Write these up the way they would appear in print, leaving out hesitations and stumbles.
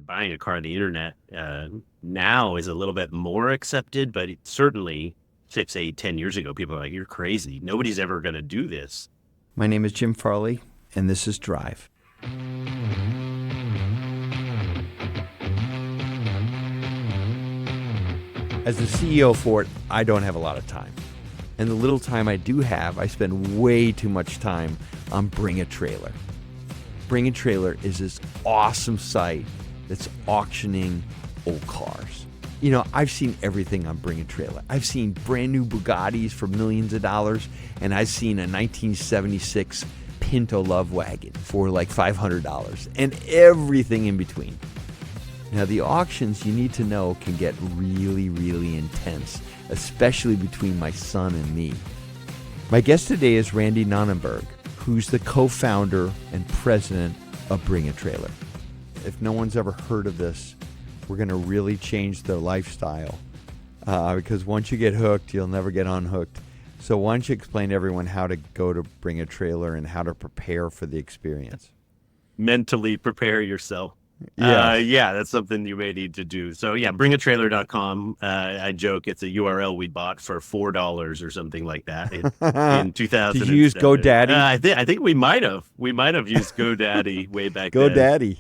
buying a car on the internet now is a little bit more accepted, but it certainly 6, 8, 10 years ago, people are like, you're crazy. Nobody's ever going to do this. My name is Jim Farley, and this is Drive. As the CEO of Ford, I don't have a lot of time. And the little time I do have, I spend way too much time on Bring a Trailer. Bring a Trailer is this awesome site that's auctioning old cars. You know, I've seen everything on Bring a Trailer. I've seen brand new Bugattis for millions of dollars, and I've seen a 1976 Pinto Love Wagon for like $500, and everything in between. Now, the auctions, you need to know, can get really, really intense, especially between my son and me. My guest today is Randy Nonnenberg, who's the co-founder and president of Bring a Trailer. If no one's ever heard of this, we're going to really change their lifestyle because once you get hooked, you'll never get unhooked. So why don't you explain to everyone how to go to Bring a Trailer and how to prepare for the experience? Mentally prepare yourself. Yes. Yeah, that's something you may need to do. So yeah, bringatrailer.com. I joke it's a URL we bought for $4 or something like that in 2000. Did you use GoDaddy? I think we might have used GoDaddy way back then. GoDaddy.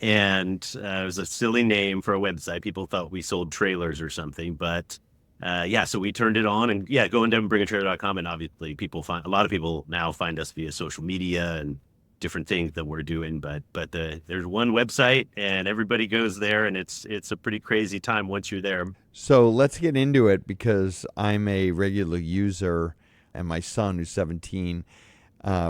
It was a silly name for a website. People thought we sold trailers or something, but so we turned it on and go into bringatrailer.com, and obviously a lot of people now find us via social media and different things that we're doing, but there's one website and everybody goes there, and it's a pretty crazy time once you're there. So let's get into it, because I'm a regular user, and my son, who's 17,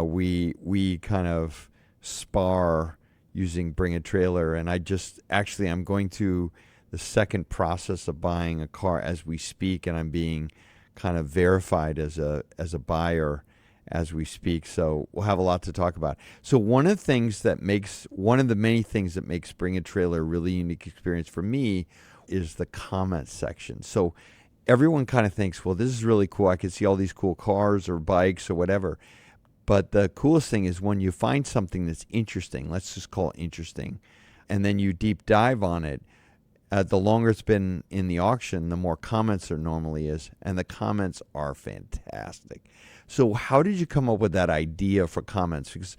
we kind of spar using Bring a Trailer, and I'm going through the second process of buying a car as we speak, and I'm being kind of verified as a buyer as we speak. So we'll have a lot to talk about. So one of the many things that makes Bring a Trailer a really unique experience for me is the comment section. So everyone kind of thinks, well, this is really cool. I can see all these cool cars or bikes or whatever. But the coolest thing is when you find something that's interesting, let's just call it interesting, and then you deep dive on it, the longer it's been in the auction, the more comments there normally is, and the comments are fantastic. So how did you come up with that idea for comments? Because,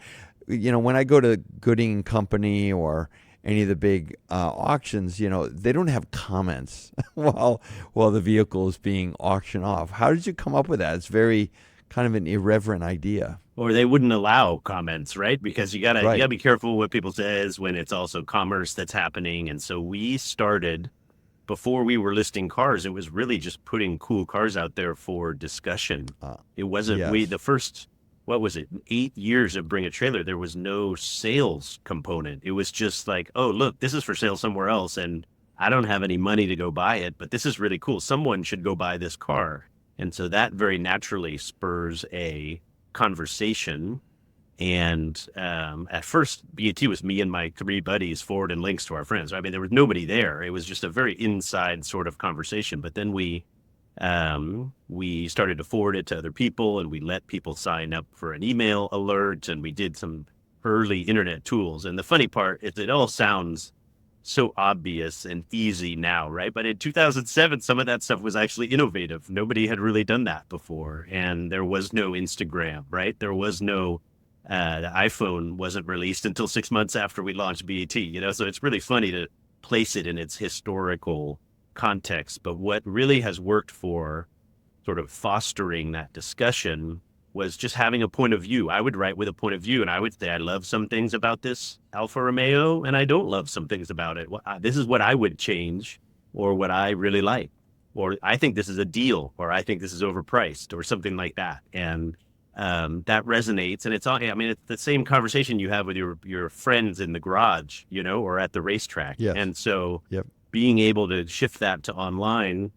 you know, when I go to Gooding & Company or any of the big auctions, you know, they don't have comments while the vehicle is being auctioned off. How did you come up with that? It's very kind of an irreverent idea. Or they wouldn't allow comments, right? Because you gotta be careful what people says when it's also commerce that's happening. And so we started, before we were listing cars, it was really just putting cool cars out there for discussion. It wasn't the first, 8 years of Bring a Trailer, there was no sales component. It was just like, oh, look, this is for sale somewhere else, and I don't have any money to go buy it, but this is really cool. Someone should go buy this car. And so that very naturally spurs a conversation. And at first, BAT was me and my 3 buddies, Ford and links to our friends. I mean, there was nobody there. It was just a very inside sort of conversation. But then we started to forward it to other people, and we let people sign up for an email alert, and we did some early internet tools. And the funny part is it all sounds so obvious and easy now, right? But in 2007, some of that stuff was actually innovative. Nobody had really done that before. And there was no Instagram, right? There was no, the iPhone wasn't released until 6 months after we launched BAT, you know? So it's really funny to place it in its historical context. But what really has worked for sort of fostering that discussion was just having a point of view. I would write with a point of view, and I would say, I love some things about this Alfa Romeo, and I don't love some things about it. This is what I would change, or what I really like, or I think this is a deal, or I think this is overpriced, or something like that. And that resonates. And it's the same conversation you have with your friends in the garage, you know, or at the racetrack. Yes. And so being able to shift that to online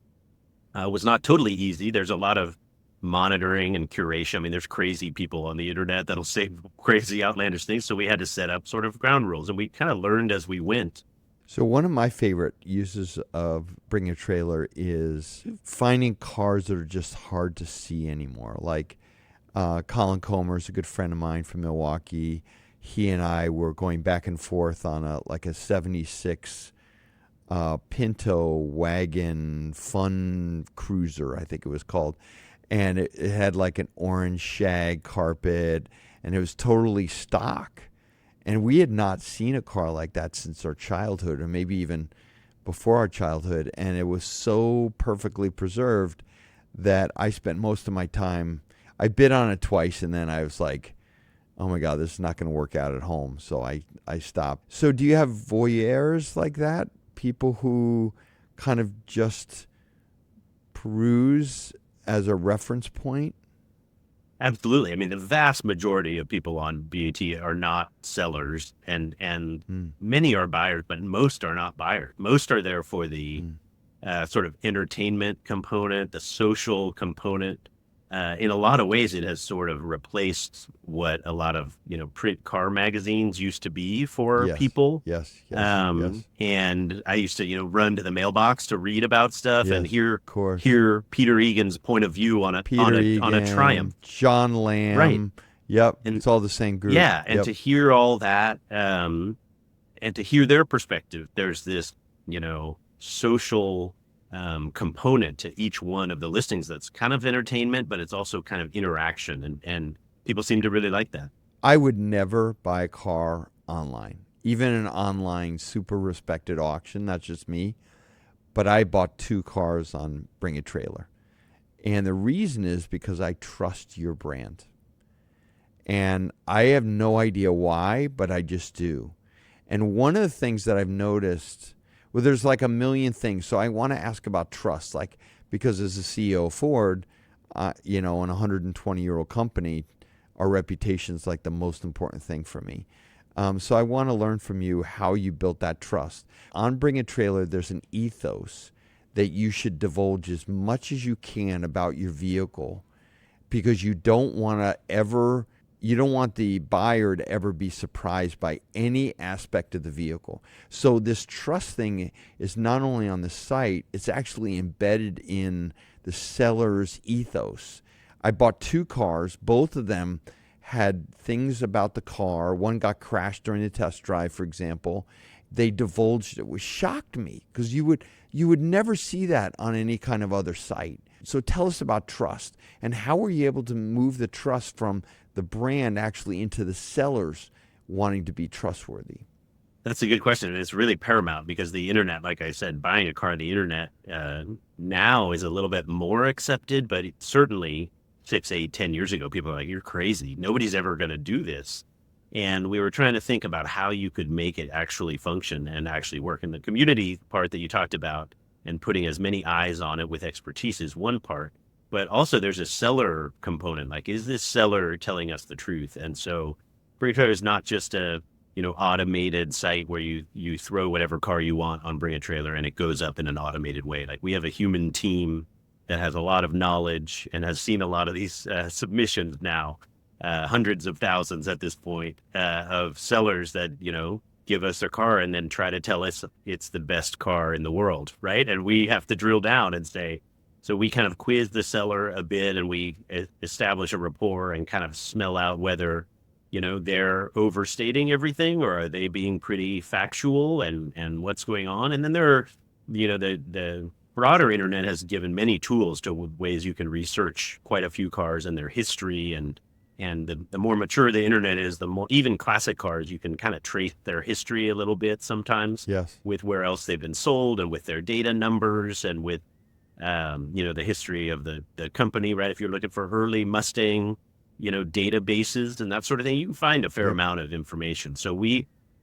was not totally easy. There's a lot of monitoring and curation. I mean, there's crazy people on the internet that'll say crazy, outlandish things. So we had to set up sort of ground rules, and we kind of learned as we went. So one of my favorite uses of Bring a Trailer is finding cars that are just hard to see anymore. Like Colin Comer is a good friend of mine from Milwaukee. he and I were going back and forth on a 76 Pinto wagon fun cruiser, I think it was called. And it had like an orange shag carpet, and it was totally stock. And we had not seen a car like that since our childhood, or maybe even before our childhood. And it was so perfectly preserved that I spent most of my time, I bid on it twice, and then I was like, oh my God, this is not going to work out at home. So I stopped. So do you have voyeurs like that? People who kind of just peruse as a reference point? Absolutely. I mean, the vast majority of people on BAT are not sellers, and many are buyers, but most are not buyers. Most are there for the sort of entertainment component, the social component. In a lot of ways, it has sort of replaced what a lot of print car magazines used to be for Yes, people. yes, yes. And I used to run to the mailbox to read about stuff and Yes, of course. hear Peter Egan's point of view on Peter a Egan, Triumph. John Right. Lamb. Yep, And it's all the same group. yeah, and Yep. to hear all that, and to hear their perspective, there's this, social component to each one of the listings that's kind of entertainment, but it's also kind of interaction, and people seem to really like that. I would never buy a car online, even an online super respected auction. That's just me. But I bought 2 cars on Bring a Trailer. And the reason is because I trust your brand. And I have no idea why, but I just do. And one of the things that I've noticed, well, there's like a million things. So I want to ask about trust, like, because as a CEO of Ford, in a 120-year-old company, our reputation is like the most important thing for me. So I want to learn from you how you built that trust. On Bring a Trailer, there's an ethos that you should divulge as much as you can about your vehicle, because you don't want the buyer to ever be surprised by any aspect of the vehicle. So this trust thing is not only on the site, it's actually embedded in the seller's ethos. I bought 2 cars. Both of them had things about the car. One got crashed during the test drive, for example. They divulged it, which shocked me, because you would never see that on any kind of other site. So tell us about trust, and how were you able to move the trust from the brand actually into the sellers wanting to be trustworthy? That's a good question. And it's really paramount, because the internet, like I said, buying a car on the internet now is a little bit more accepted, but it certainly 6, 8, 10 years ago, people were like, you're crazy. Nobody's ever going to do this. And we were trying to think about how you could make it actually function and actually work. And the community part that you talked about, and putting as many eyes on it with expertise, is one part. But also there's a seller component. Like, is this seller telling us the truth? And so Bring a Trailer is not just a automated site where you throw whatever car you want on Bring a Trailer and it goes up in an automated way. Like, we have a human team that has a lot of knowledge and has seen a lot of these submissions now, hundreds of thousands at this point, of sellers that give us their car and then try to tell us it's the best car in the world, right? And we have to drill down and say, so we kind of quiz the seller a bit, and we establish a rapport and kind of smell out whether they're overstating everything, or are they being pretty factual, and what's going on. And then there are the broader internet has given many tools to ways you can research quite a few cars and their history, and the more mature the internet is, the more, even classic cars, you can kind of trace their history a little bit sometimes. Yes. With where else they've been sold, and with their data numbers, and with the history of the company, right? If you're looking for early Mustang, databases and that sort of thing, you can find a fair amount of information. So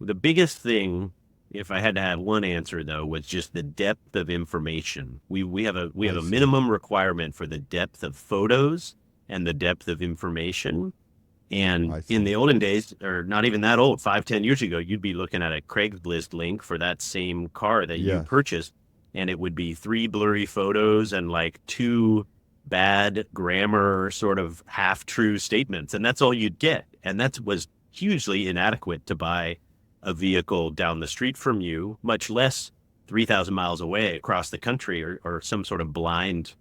the biggest thing, if I had to have one answer though, was just the depth of information. We have a minimum requirement for the depth of photos and the depth of information. And in the olden days, or not even that old, 5-10 years ago, you'd be looking at a Craigslist link for that same car that you purchased, and it would be 3 blurry photos and like 2 bad grammar, sort of half-true statements, and that's all you'd get. And that was hugely inadequate to buy a vehicle down the street from you, much less 3,000 miles away across the country, or some sort of blind,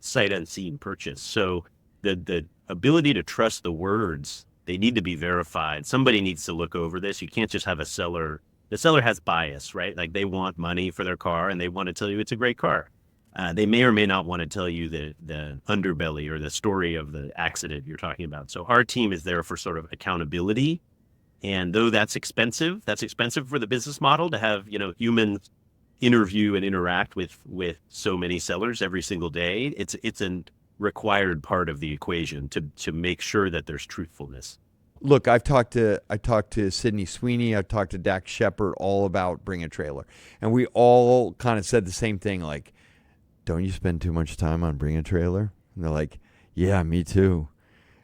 sight unseen purchase. So the ability to trust the words they need to be verified. Somebody needs to look over this. You can't just have a seller. The seller has bias, right? Like they want money for their car and they want to tell you it's a great car. They may or may not want to tell you the underbelly or the story of the accident you're talking about. So our team is there for sort of accountability. And though that's expensive for the business model to have, humans interview and interact with so many sellers every single day. It's a required part of the equation to make sure that there's truthfulness. Look, I talked to Sydney Sweeney, I've talked to Dax Shepard all about Bring a Trailer, and we all kind of said the same thing, like, don't you spend too much time on Bring a Trailer? And they're like, yeah, me too.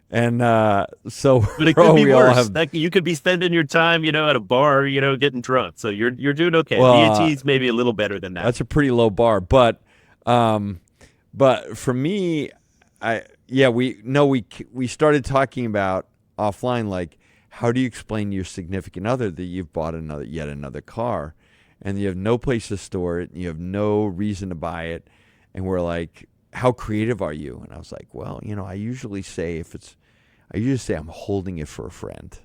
And so, but it could be worse. Like you could be spending your time, at a bar, getting drunk. So you're doing okay. Well, BAT's maybe a little better than that. That's a pretty low bar, but for me, we started talking about offline, like, how do you explain to your significant other that you've bought yet another car, and you have no place to store it, and you have no reason to buy it, and we're like, how creative are you? And I was like, well, I usually say I'm holding it for a friend.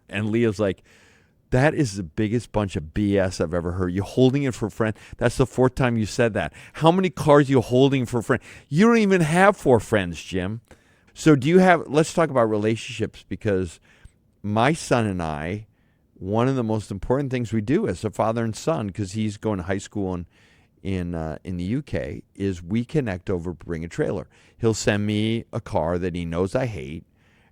And Leah's like, that is the biggest bunch of BS I've ever heard. You're holding it for a friend. That's the fourth time you said that. How many cars are you holding for a friend? You don't even have 4 friends, Jim. So let's talk about relationships, because my son and I, one of the most important things we do as a father and son, because he's going to high school in the UK, is we connect over Bring a Trailer. He'll send me a car that he knows I hate,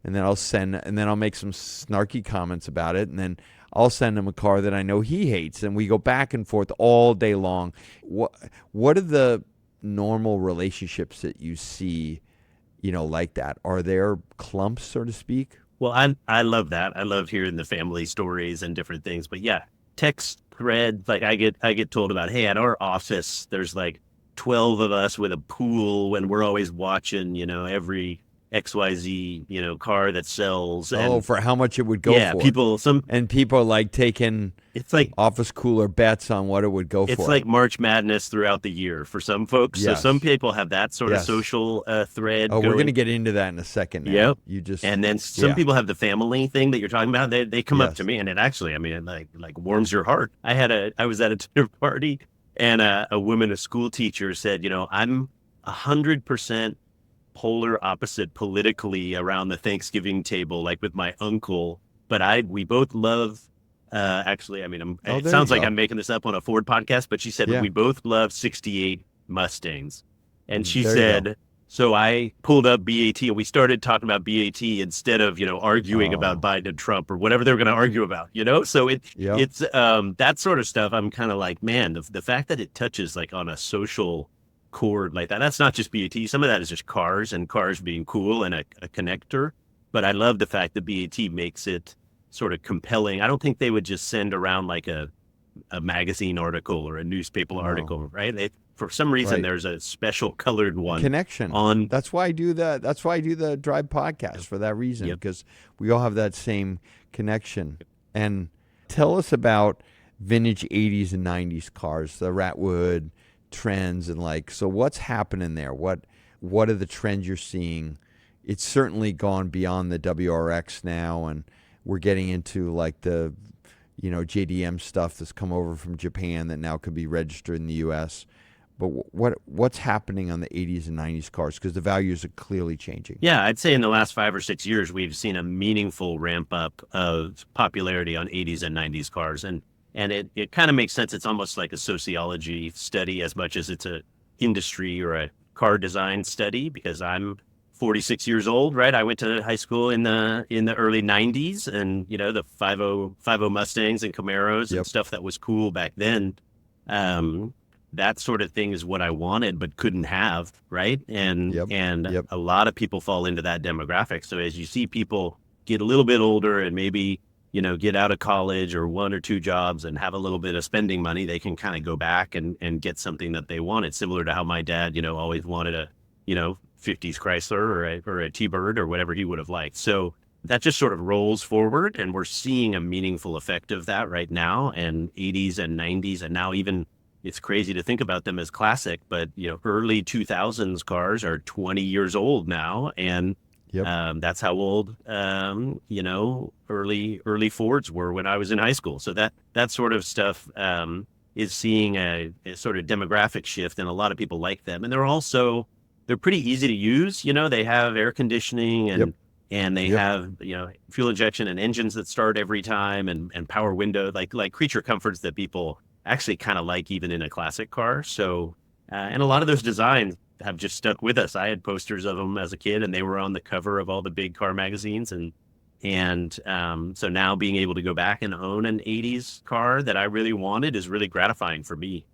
and then I'll make some snarky comments about it, and then I'll send him a car that I know he hates, and we go back and forth all day long. What are the normal relationships that you see, like that? Are there clumps, so to speak? Well, I love that. I love hearing the family stories and different things. But yeah, text thread, like I get told about, hey, at our office, there's like 12 of us with a pool when we're always watching, every XYZ, car that sells. And, for how much it would go for. Yeah, people are like taking office cooler bets on what it would go for. It's like March Madness throughout the year for some folks. Yes. So some people have that sort of social thread. Oh, we're going to get into that in a second now. Yep. And then some people have the family thing that you're talking about. They come up to me, and it actually, like warms your heart. I was at a dinner party, and a woman, a school teacher, said, I'm 100% polar opposite politically around the Thanksgiving table, like with my uncle, but we both love it sounds like I'm making this up on a Ford podcast, but she said we both love 68 Mustangs. And she said, so I pulled up BAT and we started talking about BAT instead of, arguing about Biden and Trump or whatever they were going to argue about, so it's that sort of stuff. I'm kind of like, man, the fact that it touches like on a social chord like that's not just BAT. Some of that is just cars and cars being cool and a connector. But I love the fact that BAT makes it sort of compelling. I don't think they would just send around like a magazine article or a newspaper article, right? For some reason, there's a special colored one connection on. That's why I do the Drive podcast for that reason, because we all have that same connection. And tell us about vintage 80s and 90s cars, the Ratwood trends, and so what's happening there? What are the trends you're seeing? It's certainly gone beyond the WRX now, and we're getting into like the JDM stuff that's come over from Japan that now could be registered in the US. But what's happening on the 80s and 90s cars, because the values are clearly changing? Yeah, I'd say in the last 5 or 6 years we've seen a meaningful ramp up of popularity on 80s and 90s cars, and it kind of makes sense. It's almost like a sociology study as much as it's a industry or a car design study, because I'm 46 years old, right? I went to high school in the early 90s, and the 50 Mustangs and Camaros and stuff that was cool back then. That sort of thing is what I wanted but couldn't have, right? And a lot of people fall into that demographic. So as you see people get a little bit older and maybe get out of college or 1 or 2 jobs and have a little bit of spending money, they can kind of go back and get something that they wanted, similar to how my dad, always wanted a, 50s Chrysler or a T-Bird or whatever he would have liked. So that just sort of rolls forward, and we're seeing a meaningful effect of that right now. And 80s and 90s, and now even, it's crazy to think about them as classic, but early 2000s cars are 20 years old now, and Yep. That's how old, early Fords were when I was in high school. So that sort of stuff is seeing a sort of demographic shift, and a lot of people like them. And they're pretty easy to use. They have air conditioning Yep. and they Yep. have fuel injection and engines that start every time and power window like creature comforts that people actually kind of like even in a classic car. So and a lot of those designs have just stuck with us. I had posters of them as a kid, and they were on the cover of all the big car magazines. And so now being able to go back and own an '80s car that I really wanted is really gratifying for me.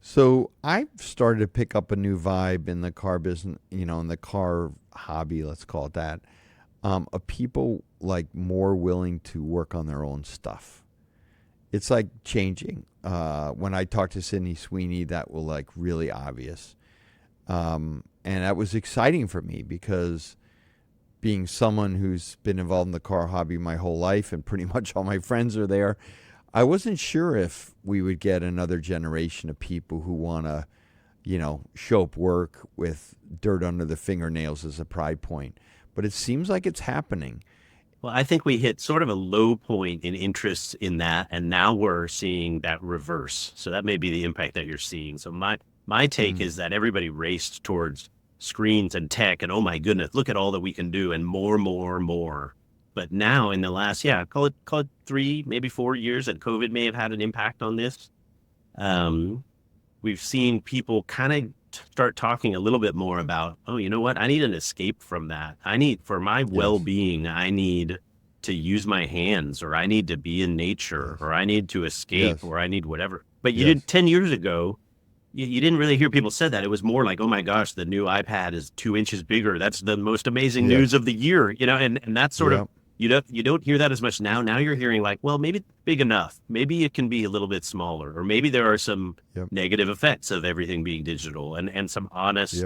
So I've started to pick up a new vibe in the car business, in the car hobby, let's call it that, of people like more willing to work on their own stuff. It's like changing. When I talked to Sydney Sweeney, that was like really obvious. And that was exciting for me because being someone who's been involved in the car hobby my whole life and pretty much all my friends are there, I wasn't sure if we would get another generation of people who want to, show up work with dirt under the fingernails as a pride point. But it seems like it's happening. Well, I think we hit sort of a low point in interest in that, and now we're seeing that reverse. So that may be the impact that you're seeing. So my take is that everybody raced towards screens and tech, and oh my goodness, look at all that we can do, and more, more, more. But now in the last, call it 3, maybe 4 years, that COVID may have had an impact on this. We've seen people kind of start talking a little bit more about, oh, you know what? I need an escape from that. For my well-being, I need to use my hands, or I need to be in nature, or I need to escape, or I need whatever. But you did 10 years ago, you didn't really hear people say that. It was more like, oh my gosh, the new iPad is 2 inches bigger. That's the most amazing news of the year, and that's sort of, you don't hear that as much now. Now you're hearing like, well, maybe it's big enough. Maybe it can be a little bit smaller, or maybe there are some negative effects of everything being digital, and some honest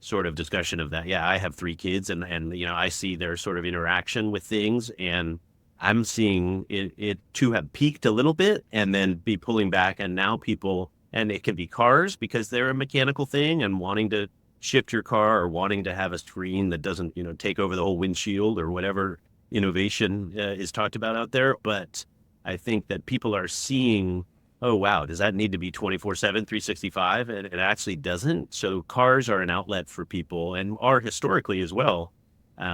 sort of discussion of that. Yeah, I have 3 kids, and I see their sort of interaction with things, and I'm seeing it to have peaked a little bit and then be pulling back. And now people, and it can be cars because they're a mechanical thing and wanting to shift your car, or wanting to have a screen that doesn't, take over the whole windshield, or whatever innovation is talked about out there. But I think that people are seeing, oh, wow, does that need to be 24/7, 365? And it actually doesn't. So cars are an outlet for people, and are historically as well,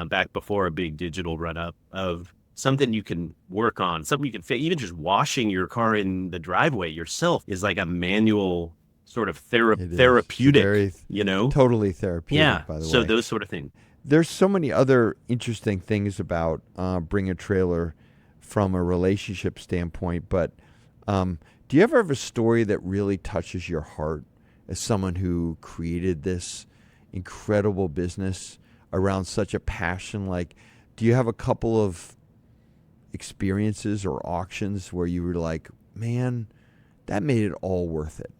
back before a big digital run up, of something you can work on, something you can fit. Even just washing your car in the driveway yourself is like a manual sort of therapeutic, Totally therapeutic, by the way. So those sort of things. There's so many other interesting things about Bring a Trailer from a relationship standpoint, but do you ever have a story that really touches your heart as someone who created this incredible business around such a passion? Like, do you have a couple of experiences or auctions where you were like, man, that made it all worth it?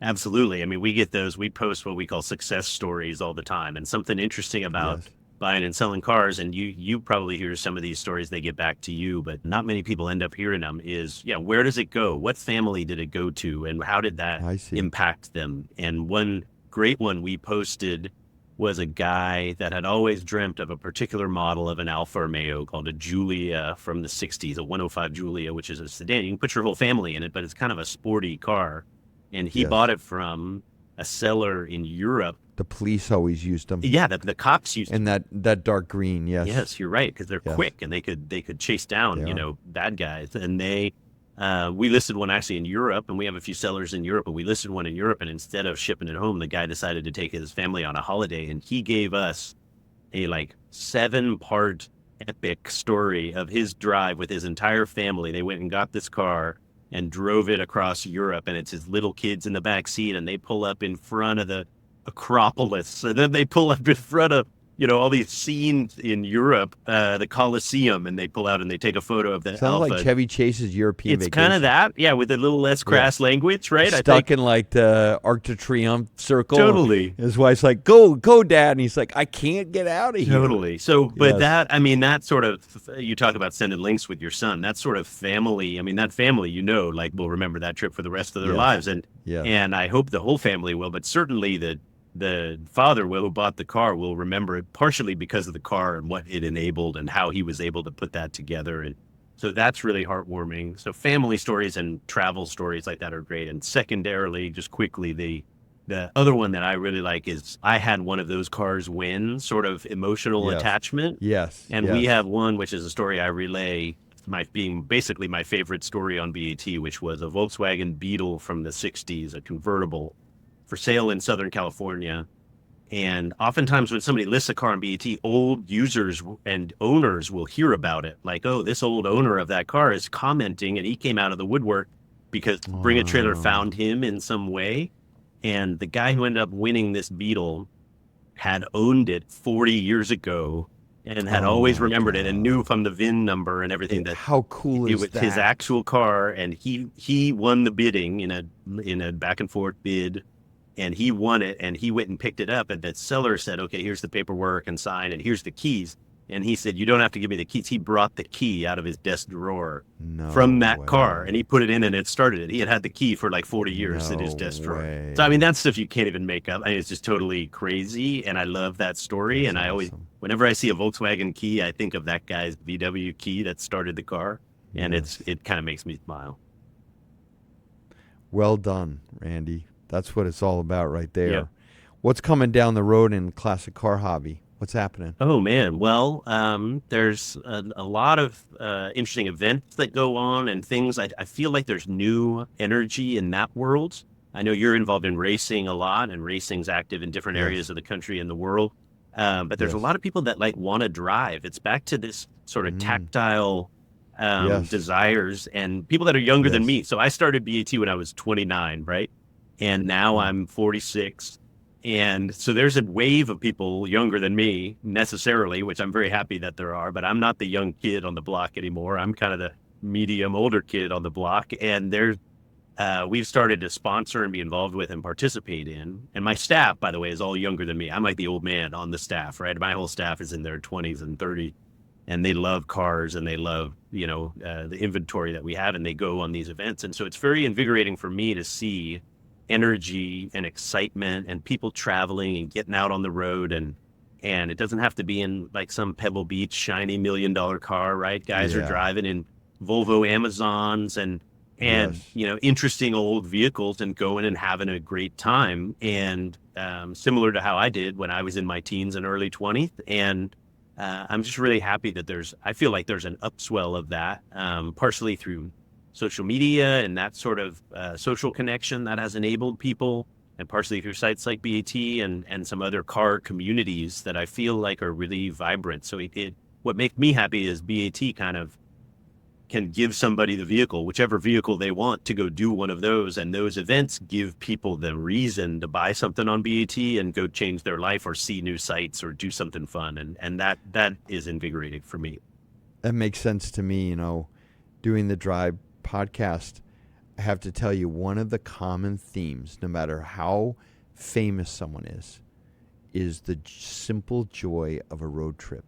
Absolutely. I mean, we get those. We post what we call success stories all the time. And something interesting about buying and selling cars, and you probably hear some of these stories, they get back to you, but not many people end up hearing them, is, where does it go? What family did it go to? And how did that impact them? And one great one we posted was a guy that had always dreamt of a particular model of an Alfa Romeo called a Giulia from the 60s, a 105 Giulia, which is a sedan. You can put your whole family in it, but it's kind of a sporty car. And he bought it from a seller in Europe. The police always used them. Yeah, the cops used them. And that dark green, yes. Yes, you're right, because they're quick, and they could chase down, bad guys. And we listed one actually in Europe, and we have a few sellers in Europe, but we listed one in Europe, and instead of shipping it home, the guy decided to take his family on a holiday, and he gave us a 7-part epic story of his drive with his entire family. They went and got this car and drove it across Europe, and it's his little kids in the back seat, and they pull up in front of the Acropolis, and then they pull up in front of all these scenes in Europe, the Colosseum, and they pull out and they take a photo of the Alpha. Sounds like Chevy Chase's European It's vacation. kind of that, with a little less crass language, right? Stuck in like the Arc de Triomphe circle. Totally. His wife's like, go, Dad. And he's like, I can't get out of here. Totally. So, but that sort of, you talk about sending links with your son, that sort of family, that family, will remember that trip for the rest of their lives. And I hope the whole family will, but certainly the the father who bought the car will remember it partially because of the car and what it enabled and how he was able to put that together. And so that's really heartwarming. So family stories and travel stories like that are great. And secondarily, just quickly, the other one that I really like is I had one of those cars win, sort of emotional Yes. attachment. Yes. And we Yes. have one, which is a story I relay, my being basically my favorite story on BAT, which was a Volkswagen Beetle from the 60s, a convertible for sale in Southern California. And oftentimes when somebody lists a car on BAT, old users and owners will hear about it. Like, oh, this old owner of that car is commenting and he came out of the woodwork because Bring a Trailer Oh. found him in some way. And the guy who ended up winning this Beetle had owned it 40 years ago and had Oh always my remembered it and knew God. from the VIN number and everything that How cool it is was his that? actual car. And he won the bidding in a back and forth bid, and he won it, and he went and picked it up, and the seller said, okay, here's the paperwork and sign, and here's the keys. And he said, you don't have to give me the keys. He brought the key out of his desk drawer from No that car, and he way. put it in, and it started it. He had the key for like 40 years in his No desk drawer. So I mean, way. that's stuff you can't even make up. I mean, it's just totally crazy, and I love that story. That's And I always, awesome. whenever I see a Volkswagen key, I think of that guy's VW key that started the car, and Yes. it kind of makes me smile. Well done, Randy. That's what it's all about right Yeah. there. What's coming down the road in classic car hobby? What's happening? Oh man, well, there's a lot of interesting events that go on and things. I feel like there's new energy in that world. I know you're involved in racing a lot, and racing's active in different areas Yes. of the country and the world. But there's a Yes. lot of people that like want to drive. It's back to this sort of Mm. tactile Yes. desires, and people that are younger than Yes. me. So I started BAT when I was 29, right? And now Mm. I'm 46. And so there's a wave of people younger than me necessarily, which I'm very happy that there are, but I'm not the young kid on the block anymore. I'm kind of the medium older kid on the block. And we've started to sponsor and be involved with and participate in. And my staff, by the way, is all younger than me. I'm like the old man on the staff, right? My whole staff is in their 20s and 30s, and they love cars and they love, the inventory that we have, and they go on these events. And so it's very invigorating for me to see energy and excitement and people traveling and getting out on the road, and it doesn't have to be in like some Pebble Beach shiny $1 million car, right? Guys are Yeah. driving in Volvo Amazons and Yes. interesting old vehicles and going and having a great time, and similar to how I did when I was in my teens and early 20s. And I'm just really happy that I feel like there's an upswell of that, partially through social media and that sort of social connection that has enabled people, and partially through sites like BAT and some other car communities that I feel like are really vibrant. So what makes me happy is BAT kind of can give somebody the vehicle, whichever vehicle they want, to go do one of those. And those events give people the reason to buy something on BAT and go change their life or see new sites or do something fun. And that is invigorating for me. That makes sense to me, doing the Drive podcast. I have to tell you, one of the common themes, no matter how famous someone is the simple joy of a road trip.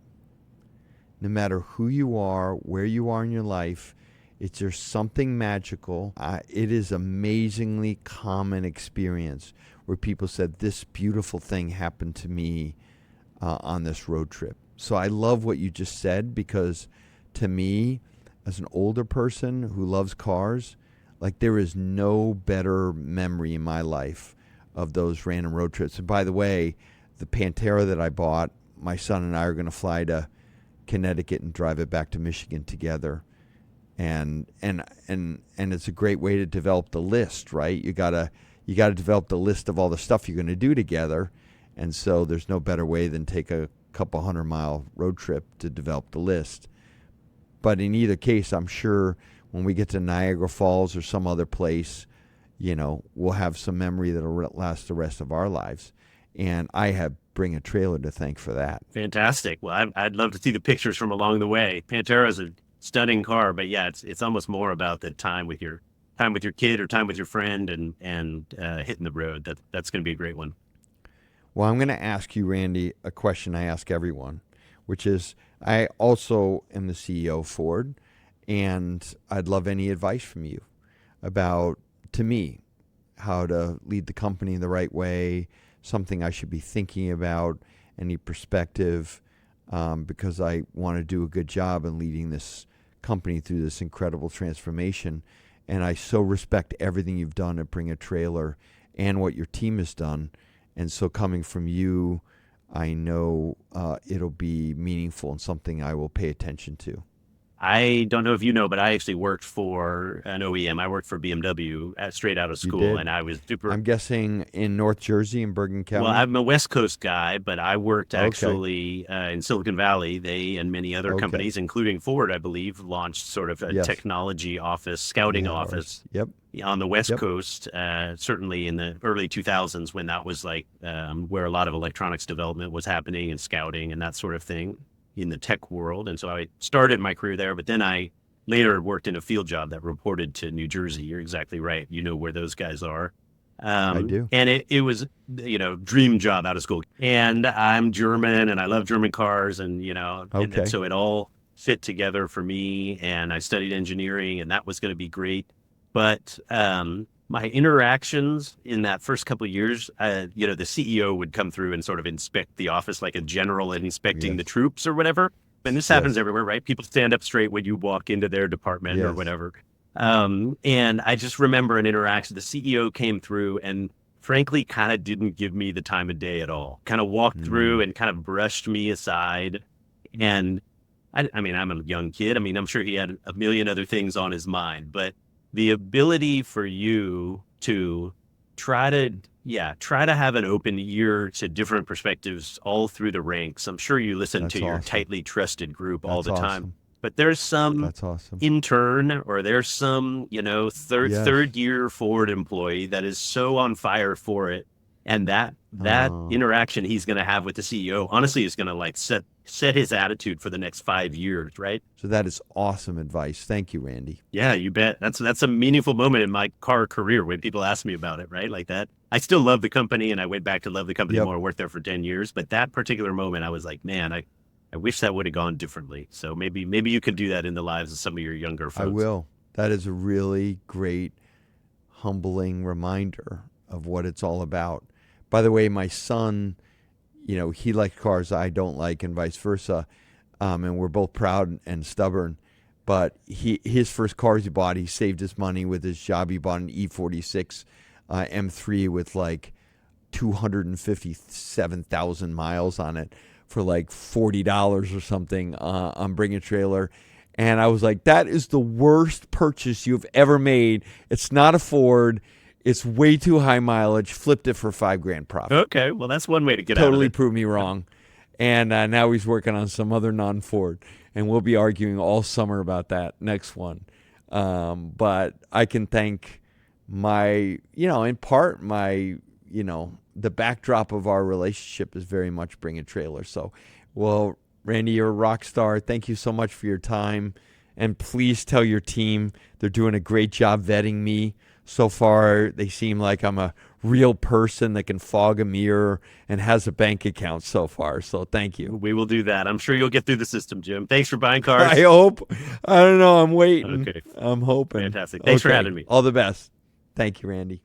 No matter who you are, where you are in your life, there's something magical. It is amazingly common experience where people said, this beautiful thing happened to me on this road trip. So I love what you just said, because to me, as an older person who loves cars, like there is no better memory in my life of those random road trips. And by the way, the Pantera that I bought, my son and I are going to fly to Connecticut and drive it back to Michigan together. And it's a great way to develop the list, right? You gotta develop the list of all the stuff you're going to do together. And so there's no better way than take a couple 100-mile road trip to develop the list. But in either case, I'm sure when we get to Niagara Falls or some other place, we'll have some memory that'll last the rest of our lives. And I have Bring a Trailer to thank for that. Fantastic. Well, I'd love to see the pictures from along the way. Pantera is a stunning car, but yeah, it's almost more about the time with your kid or time with your friend and hitting the road. That's going to be a great one. Well, I'm going to ask you, Randy, a question I ask everyone, which is, I also am the CEO of Ford, and I'd love any advice from you about, to me, how to lead the company in the right way, something I should be thinking about, any perspective, because I want to do a good job in leading this company through this incredible transformation. And I so respect everything you've done at Bring a Trailer and what your team has done. And so coming from you, I know it'll be meaningful and something I will pay attention to. I don't know if you know, but I actually worked for an OEM. I worked for BMW straight out of You school, did? and I was super. I'm guessing in North Jersey in Bergen Well, County? I'm a West Coast guy, but I worked Okay. actually in Silicon Valley. They and many other Okay. companies, including Ford, I believe, launched sort of a Yes. technology office, scouting Yeah. office Yep. on the West Yep. Coast, certainly in the early 2000s when that was like where a lot of electronics development was happening and scouting and that sort of thing in the tech world. And so I started my career there, but then I later worked in a field job that reported to New Jersey. You're exactly right. You know where those guys are. I do. And it was, dream job out of school. And I'm German and I love German cars and Okay. so it all fit together for me. And I studied engineering and that was going to be great. But my interactions in that first couple of years, the CEO would come through and sort of inspect the office like a general inspecting the Yes. troops or whatever. And this happens Yes. everywhere, right? People stand up straight when you walk into their department or Yes. whatever. And I just remember an interaction. The CEO came through and frankly kind of didn't give me the time of day at all. Kind of walked through Mm, and kind of brushed me aside. And I mean, I'm a young kid. I mean, I'm sure he had a million other things on his mind, but the ability for you to try to, try to have an open ear to different perspectives all through the ranks. I'm sure you listen to that's your awesome. tightly trusted group all That's the time, awesome. but there's some That's awesome. intern or there's some, Yes. third year Ford employee that is so on fire for it. And that Oh, interaction he's going to have with the CEO, honestly, is going to like set his attitude for the next 5 years, right? so that is awesome advice. Thank you, Randy. Yeah, you bet. That's a meaningful moment in my car career when people ask me about it, right? Like that. I still love the company and I went back to love the company Yep. more. I worked there for 10 years, but that particular moment I was like, man, I wish that would have gone differently. So maybe you can do that in the lives of some of your younger I folks. will. That is a really great, humbling reminder of what it's all about. By the way, my son, he likes cars I don't like, and vice versa. And we're both proud and stubborn. But his first cars he bought, he saved his money with his job. He bought an E46 M3 with like 257,000 miles on it for like $40 or something on Bring a Trailer. And I was like, that is the worst purchase you've ever made. It's not a Ford. It's way too high mileage. Flipped it for $5,000 profit. Okay, well, that's one way to get out of Totally it. proved me wrong. And now he's working on some other non-Ford. And we'll be arguing all summer about that next one. But I can thank in part, the backdrop of our relationship is very much Bring a Trailer. So, well, Randy, you're a rock star. Thank you so much for your time. And please tell your team they're doing a great job vetting me. So far, they seem like I'm a real person that can fog a mirror and has a bank account so far. So thank you. We will do that. I'm sure you'll get through the system, Jim. Thanks for buying I cars. hope. I don't know. I'm waiting. Okay, I'm hoping. fantastic. Thanks for Okay. having me. All the best. Thank you, Randy.